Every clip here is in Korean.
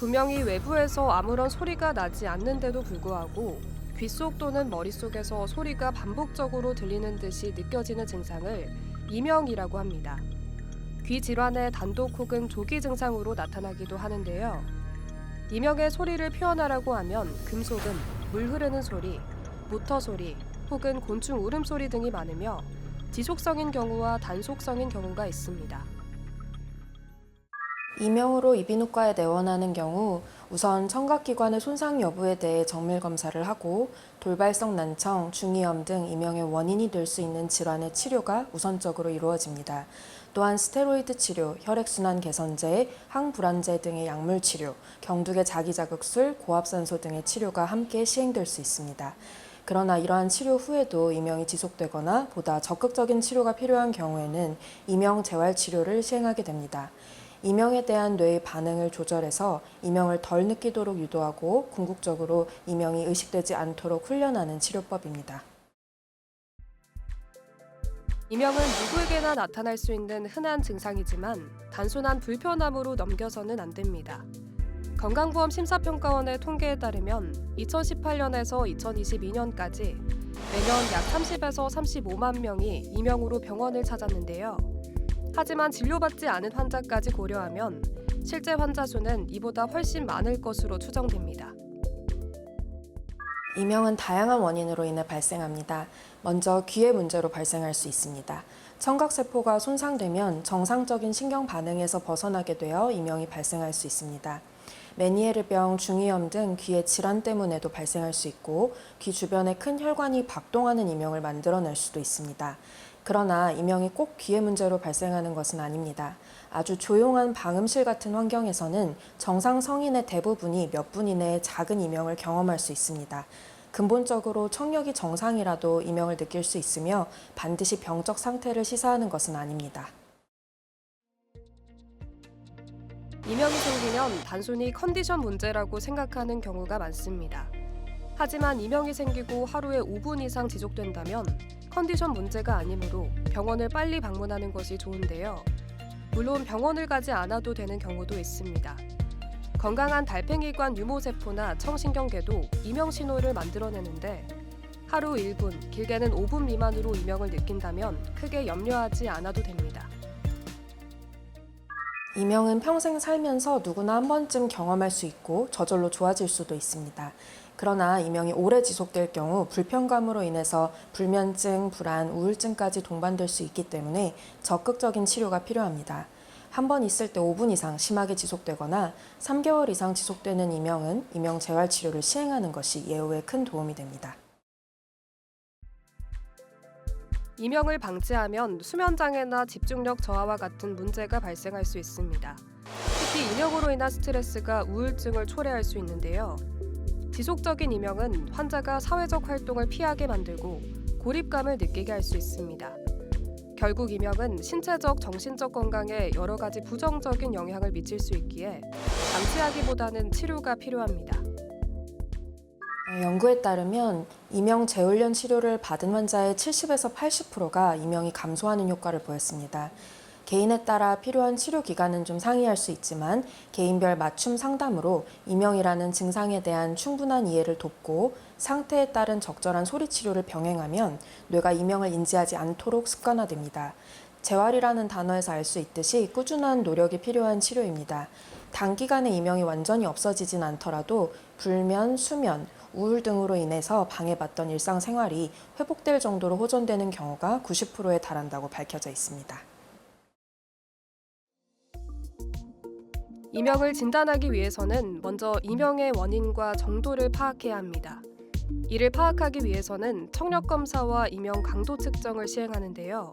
분명히 외부에서 아무런 소리가 나지 않는데도 불구하고 귓속 또는 머릿속에서 소리가 반복적으로 들리는 듯이 느껴지는 증상을 이명이라고 합니다. 귀 질환의 단독 혹은 조기 증상으로 나타나기도 하는데요. 이명의 소리를 표현하라고 하면 금속음, 물 흐르는 소리, 모터 소리 혹은 곤충 울음소리 등이 많으며 지속성인 경우와 단속성인 경우가 있습니다. 이명으로 이비인후과에 내원하는 경우 우선 청각기관의 손상 여부에 대해 정밀 검사를 하고 돌발성 난청, 중이염 등 이명의 원인이 될 수 있는 질환의 치료가 우선적으로 이루어집니다. 또한 스테로이드 치료, 혈액순환 개선제, 항불안제 등의 약물 치료, 경두개 자기자극술, 고압산소 등의 치료가 함께 시행될 수 있습니다. 그러나 이러한 치료 후에도 이명이 지속되거나 보다 적극적인 치료가 필요한 경우에는 이명 재활 치료를 시행하게 됩니다. 이명에 대한 뇌의 반응을 조절해서 이명을 덜 느끼도록 유도하고 궁극적으로 이명이 의식되지 않도록 훈련하는 치료법입니다. 이명은 누구에게나 나타날 수 있는 흔한 증상이지만 단순한 불편함으로 넘겨서는 안 됩니다. 건강보험 심사평가원의 통계에 따르면 2018년에서 2022년까지 매년 약 30에서 35만 명이 이명으로 병원을 찾았는데요. 하지만 진료받지 않은 환자까지 고려하면 실제 환자 수는 이보다 훨씬 많을 것으로 추정됩니다. 이명은 다양한 원인으로 인해 발생합니다. 먼저 귀의 문제로 발생할 수 있습니다. 청각세포가 손상되면 정상적인 신경 반응에서 벗어나게 되어 이명이 발생할 수 있습니다. 메니에르병, 중이염 등 귀의 질환 때문에도 발생할 수 있고 귀 주변에 큰 혈관이 박동하는 이명을 만들어낼 수도 있습니다. 그러나 이명이 꼭 귀의 문제로 발생하는 것은 아닙니다. 아주 조용한 방음실 같은 환경에서는 정상 성인의 대부분이 몇 분 이내에 작은 이명을 경험할 수 있습니다. 근본적으로 청력이 정상이라도 이명을 느낄 수 있으며 반드시 병적 상태를 시사하는 것은 아닙니다. 이명이 생기면 단순히 컨디션 문제라고 생각하는 경우가 많습니다. 하지만 이명이 생기고 하루에 5분 이상 지속된다면 컨디션 문제가 아니므로 병원을 빨리 방문하는 것이 좋은데요. 물론 병원을 가지 않아도 되는 경우도 있습니다. 건강한 달팽이관 유모세포나 청신경계도 이명 신호를 만들어내는데 하루 1분, 길게는 5분 미만으로 이명을 느낀다면 크게 염려하지 않아도 됩니다. 이명은 평생 살면서 누구나 한 번쯤 경험할 수 있고 저절로 좋아질 수도 있습니다. 그러나 이명이 오래 지속될 경우 불편감으로 인해서 불면증, 불안, 우울증까지 동반될 수 있기 때문에 적극적인 치료가 필요합니다. 한 번 있을 때 5분 이상 심하게 지속되거나 3개월 이상 지속되는 이명은 이명 재활 치료를 시행하는 것이 예후에 큰 도움이 됩니다. 이명을 방치하면 수면장애나 집중력 저하와 같은 문제가 발생할 수 있습니다. 특히 이명으로 인한 스트레스가 우울증을 초래할 수 있는데요. 지속적인 이명은 환자가 사회적 활동을 피하게 만들고 고립감을 느끼게 할 수 있습니다. 결국 이명은 신체적, 정신적 건강에 여러 가지 부정적인 영향을 미칠 수 있기에 방치하기보다는 치료가 필요합니다. 연구에 따르면 이명 재훈련 치료를 받은 환자의 70에서 80%가 이명이 감소하는 효과를 보였습니다. 개인에 따라 필요한 치료 기간은 좀 상이할 수 있지만 개인별 맞춤 상담으로 이명이라는 증상에 대한 충분한 이해를 돕고 상태에 따른 적절한 소리 치료를 병행하면 뇌가 이명을 인지하지 않도록 습관화됩니다. 재활이라는 단어에서 알 수 있듯이 꾸준한 노력이 필요한 치료입니다. 단기간에 이명이 완전히 없어지진 않더라도 불면, 수면, 우울 등으로 인해서 방해받던 일상생활이 회복될 정도로 호전되는 경우가 90%에 달한다고 밝혀져 있습니다. 이명을 진단하기 위해서는 먼저 이명의 원인과 정도를 파악해야 합니다. 이를 파악하기 위해서는 청력검사와 이명 강도 측정을 시행하는데요.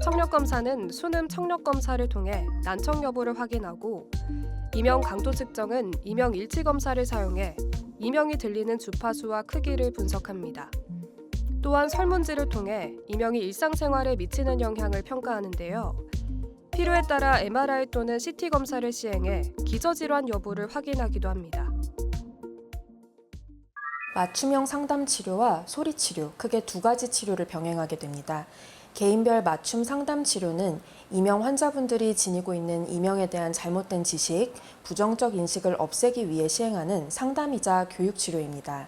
청력검사는 순음 청력검사를 통해 난청 여부를 확인하고 이명 강도 측정은 이명 일치검사를 사용해 이명이 들리는 주파수와 크기를 분석합니다. 또한 설문지를 통해 이명이 일상생활에 미치는 영향을 평가하는데요. 필요에 따라 MRI 또는 CT 검사를 시행해 기저질환 여부를 확인하기도 합니다. 맞춤형 상담 치료와 소리 치료, 크게 두 가지 치료를 병행하게 됩니다. 개인별 맞춤 상담 치료는 이명 환자분들이 지니고 있는 이명에 대한 잘못된 지식, 부정적 인식을 없애기 위해 시행하는 상담이자 교육 치료입니다.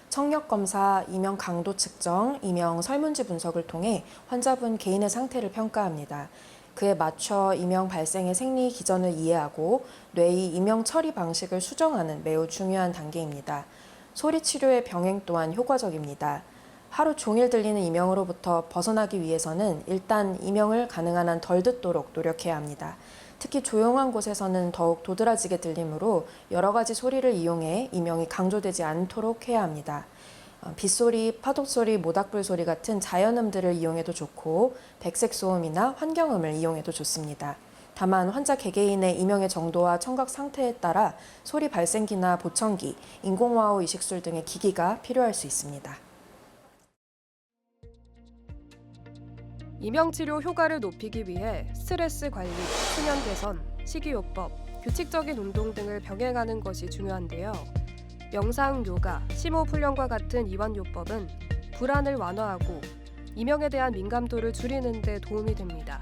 청력 검사, 이명 강도 측정, 이명 설문지 분석을 통해 환자분 개인의 상태를 평가합니다. 그에 맞춰 이명 발생의 생리 기전을 이해하고 뇌의 이명 처리 방식을 수정하는 매우 중요한 단계입니다. 소리 치료의 병행 또한 효과적입니다. 하루 종일 들리는 이명으로부터 벗어나기 위해서는 일단 이명을 가능한 한 덜 듣도록 노력해야 합니다. 특히 조용한 곳에서는 더욱 도드라지게 들리므로 여러 가지 소리를 이용해 이명이 강조되지 않도록 해야 합니다. 빗소리, 파도소리, 모닥불 소리 같은 자연음들을 이용해도 좋고 백색 소음이나 환경음을 이용해도 좋습니다. 다만 환자 개개인의 이명의 정도와 청각 상태에 따라 소리 발생기나 보청기, 인공와호 이식술 등의 기기가 필요할 수 있습니다. 이명치료 효과를 높이기 위해 스트레스 관리, 수면 개선, 식이요법, 규칙적인 운동 등을 병행하는 것이 중요한데요. 명상, 요가, 심호흡 훈련과 같은 이완요법은 불안을 완화하고 이명에 대한 민감도를 줄이는 데 도움이 됩니다.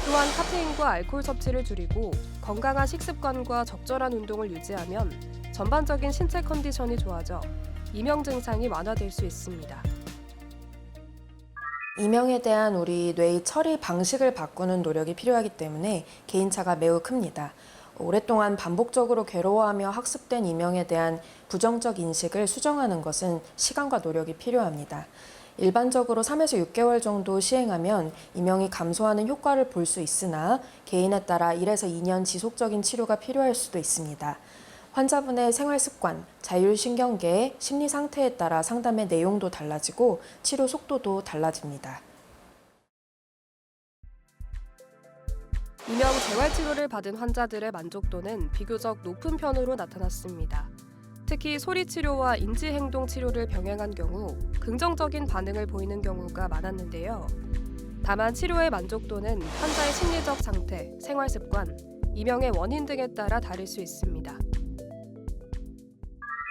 또한 카페인과 알코올 섭취를 줄이고 건강한 식습관과 적절한 운동을 유지하면 전반적인 신체 컨디션이 좋아져 이명 증상이 완화될 수 있습니다. 이명에 대한 우리 뇌의 처리 방식을 바꾸는 노력이 필요하기 때문에 개인차가 매우 큽니다. 오랫동안 반복적으로 괴로워하며 학습된 이명에 대한 부정적 인식을 수정하는 것은 시간과 노력이 필요합니다. 일반적으로 3에서 6개월 정도 시행하면 이명이 감소하는 효과를 볼 수 있으나 개인에 따라 1에서 2년 지속적인 치료가 필요할 수도 있습니다. 환자분의 생활 습관, 자율신경계, 심리 상태에 따라 상담의 내용도 달라지고 치료 속도도 달라집니다. 이명 재활치료를 받은 환자들의 만족도는 비교적 높은 편으로 나타났습니다. 특히 소리치료와 인지행동치료를 병행한 경우 긍정적인 반응을 보이는 경우가 많았는데요. 다만 치료의 만족도는 환자의 심리적 상태, 생활습관, 이명의 원인 등에 따라 다를 수 있습니다.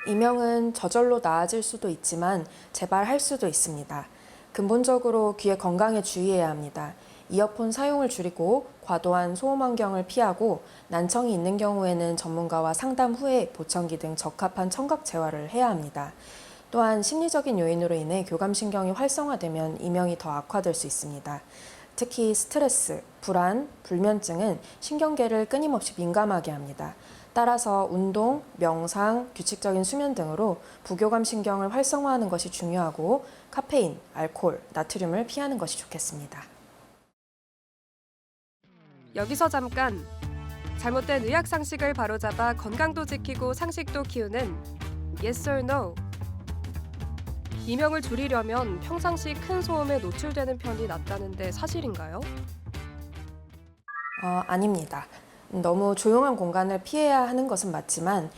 이명은 저절로 나아질 수도 있지만 재발할 수도 있습니다. 근본적으로 귀의 건강에 주의해야 합니다. 이어폰 사용을 줄이고 과도한 소음 환경을 피하고 난청이 있는 경우에는 전문가와 상담 후에 보청기 등 적합한 청각 재활을 해야 합니다. 또한 심리적인 요인으로 인해 교감신경이 활성화되면 이명이 더 악화될 수 있습니다. 특히 스트레스, 불안, 불면증은 신경계를 끊임없이 민감하게 합니다. 따라서 운동, 명상, 규칙적인 수면 등으로 부교감 신경을 활성화하는 것이 중요하고 카페인, 알코올, 나트륨을 피하는 것이 좋겠습니다. 여기서 잠깐! 잘못된 의학 상식을 바로잡아 건강도 지키고 상식도 키우는 Yes or No. 이명을 줄이려면 평상시 큰 소음에 노출되는 편이 낫다는데 사실인가요? 아닙니다. 너무 조용한 공간을 피해야 하는 것은 맞지만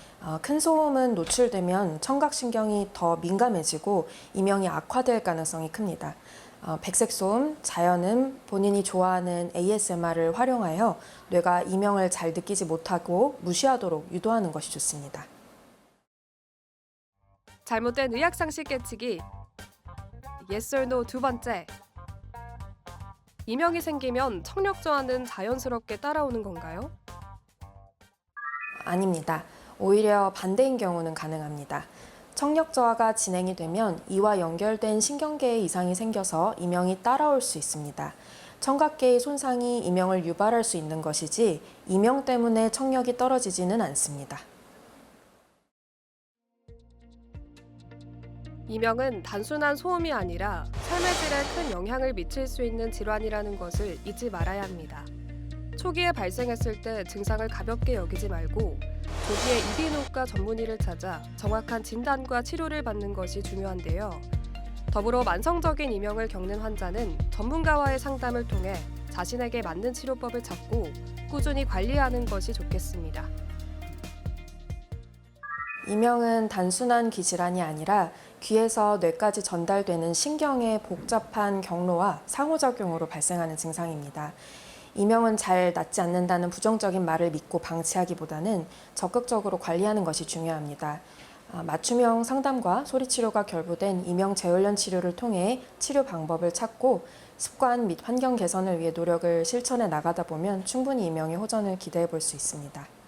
큰 소음은 노출되면 청각신경이 더 민감해지고 이명이 악화될 가능성이 큽니다. 백색 소음, 자연음, 본인이 좋아하는 ASMR을 활용하여 뇌가 이명을 잘 느끼지 못하고 무시하도록 유도하는 것이 좋습니다. 잘못된 의학 상식 깨치기. Yes or No 두 번째. 이명이 생기면 청력 저하는 자연스럽게 따라오는 건가요? 아닙니다. 오히려 반대인 경우는 가능합니다. 청력 저하가 진행이 되면 이와 연결된 신경계에 이상이 생겨서 이명이 따라올 수 있습니다. 청각계의 손상이 이명을 유발할 수 있는 것이지 이명 때문에 청력이 떨어지지는 않습니다. 이명은 단순한 소음이 아니라 삶의 질에 큰 영향을 미칠 수 있는 질환이라는 것을 잊지 말아야 합니다. 초기에 발생했을 때 증상을 가볍게 여기지 말고 조기에 이비인후과 전문의를 찾아 정확한 진단과 치료를 받는 것이 중요한데요. 더불어 만성적인 이명을 겪는 환자는 전문가와의 상담을 통해 자신에게 맞는 치료법을 찾고 꾸준히 관리하는 것이 좋겠습니다. 이명은 단순한 귀 질환이 아니라 귀에서 뇌까지 전달되는 신경의 복잡한 경로와 상호작용으로 발생하는 증상입니다. 이명은 잘 낫지 않는다는 부정적인 말을 믿고 방치하기보다는 적극적으로 관리하는 것이 중요합니다. 맞춤형 상담과 소리치료가 결부된 이명 재훈련 치료를 통해 치료 방법을 찾고 습관 및 환경 개선을 위해 노력을 실천해 나가다 보면 충분히 이명의 호전을 기대해 볼 수 있습니다.